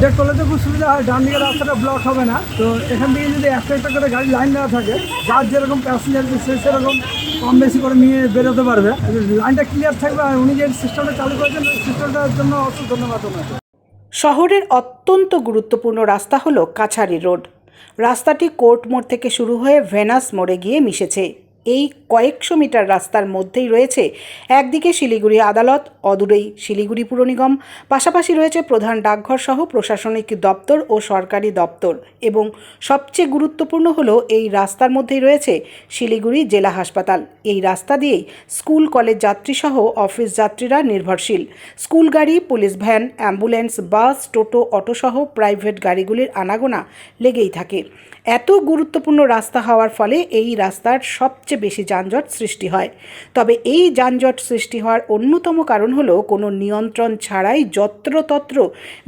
এটা করলে তো খুব সুবিধা হয়, ডান দিকে রাস্তাটা ব্লক হবে না। তো এখান থেকে যদি একটা একটা করে গাড়ি লাইন দেওয়া থাকে, যার যেরকম প্যাসেঞ্জার সেরকম কম বেশি করে নিয়ে বেরোতে পারবে। লাইনটা ক্লিয়ার থাকবে। আর উনি যে সিস্টেমটা চালু করেছেন সিস্টেমটার জন্য অসংখ্য ধন্যবাদ ওনাকে। শহরের অত্যন্ত গুরুত্বপূর্ণ রাস্তা হলো কাছারি রোড। রাস্তাটি কোর্ট মোড় থেকে শুরু হয়ে ভেনাস মোড়ে গিয়ে মিশেছে। এই কয়েকশো মিটার রাস্তার মধ্যেই রয়েছে একদিকে শিলিগুড়ি আদালত, অদূরেই শিলিগুড়ি পুর নিগম, পাশাপাশি রয়েছে প্রধান ডাকঘর সহ প্রশাসনিক দপ্তর ও সরকারি দপ্তর, এবং সবচেয়ে গুরুত্বপূর্ণ হলো এই রাস্তার মধ্যেই রয়েছে শিলিগুড়ি জেলা হাসপাতাল। এই রাস্তা দিয়েই স্কুল কলেজ যাত্রী সহ অফিস যাত্রীরা নির্ভরশীল। স্কুল গাড়ি, পুলিশ ভ্যান, অ্যাম্বুলেন্স, বাস, টোটো, অটো সহ প্রাইভেট গাড়িগুলির আনাগোনা লেগেই থাকে। এত গুরুত্বপূর্ণ রাস্তা হওয়ার ফলে এই রাস্তার সবচেয়ে বেশি যানজট সৃষ্টি হয়। তবে এই যানজট সৃষ্টি হওয়ার অন্যতম কারণ হলো কোনো নিয়ন্ত্রণ ছাড়াই যত্রতত্র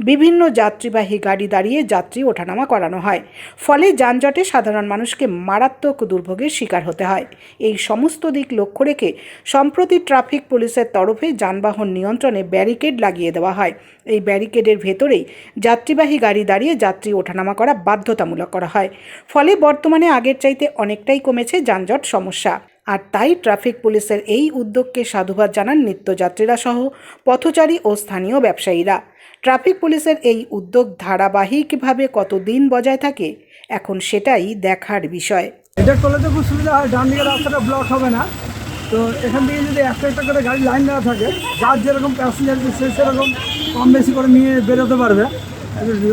বিভিন্ন যাত্রীবাহী গাড়ি দাঁড়িয়ে যাত্রী ওঠানামা করানো হয়। ফলে যানজটে সাধারণ মানুষকে মারাত্মক দুর্ভোগের শিকার হতে হয়। এই সমস্ত দিক লক্ষ্য রেখে সম্প্রতি ট্রাফিক পুলিশের তরফে যানবাহন নিয়ন্ত্রণে ব্যারিকেড লাগিয়ে দেওয়া হয়। এই ব্যারিকেডের ভেতরেই যাত্রীবাহী গাড়ি দাঁড়িয়ে যাত্রী ওঠানামা করা বাধ্যতামূলক করা হয়। ফলে বর্তমানে আগের চাইতে অনেকটাই কমেছে যানজট সমস্যা। আর তাই ট্রাফিক পুলিশের এই উদ্যোগকে সাধুবাদ জানান নিত্যযাত্রীরা সহ পথচারী ও স্থানীয় ব্যবসায়ীরা। ট্রাফিক পুলিশের এই উদ্যোগ ধারাবাহিকভাবে কতদিন বজায় থাকে, এখন সেটাই দেখার বিষয়। এটা করলে তো খুব সুবিধা হয়, ডান দিকে রাস্তাটা ব্লক হবে না। তো এখান থেকে যদি একটা একটা করে গাড়ি লাইন দেওয়া থাকে, যার যেরকম প্যাসেঞ্জার সেরকম কম বেশি করে নিয়ে বেরোতে পারবে।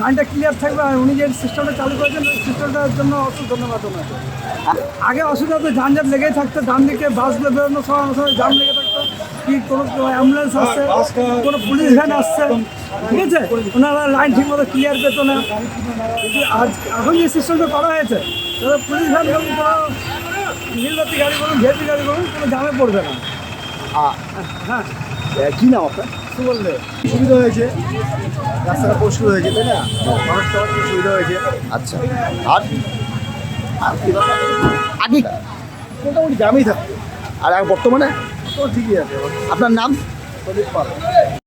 লাইনটা ক্লিয়ার থাকবে। আর উনি যে সিস্টেমটা চালু করেছেন সিস্টেমটার জন্য অসংখ্য ধন্যবাদ ওনাকে। আগে অসুবিধা তো যানজট লেগেই থাকতো, ডান দিকে বাসগুলো বেরোনোর সময় অনেক সময় জাম লেগে থাকতো, কি কোনো অ্যাম্বুলেন্স আসছে, কোনো পুলিশ ভ্যান আসছে, ঠিক আছে, ওনারা লাইন ঠিকমতো ক্লিয়ার পেত না। কিন্তু এখন যে সিস্টেমটা করা হয়েছে, তাহলে পুলিশ ভ্যান বলুন, কোনো নীলবাতি গাড়ি বলুন, ভিআইপি গাড়ি বলুন, কোনো জামে পড়বে না। হ্যাঁ, কি নাম আপনার? সুবল দে। সুবিধা হয়েছে, রাস্তাটা পরিষ্কার হয়েছে, তাই না? মানুষ সবার খুব সুবিধা হয়েছে। আচ্ছা, আর আগে মোটামুটি জামেই থাকতো, আর বর্তমানে তো ঠিকই আছে। আপনার নাম? প্রদীপ পাল।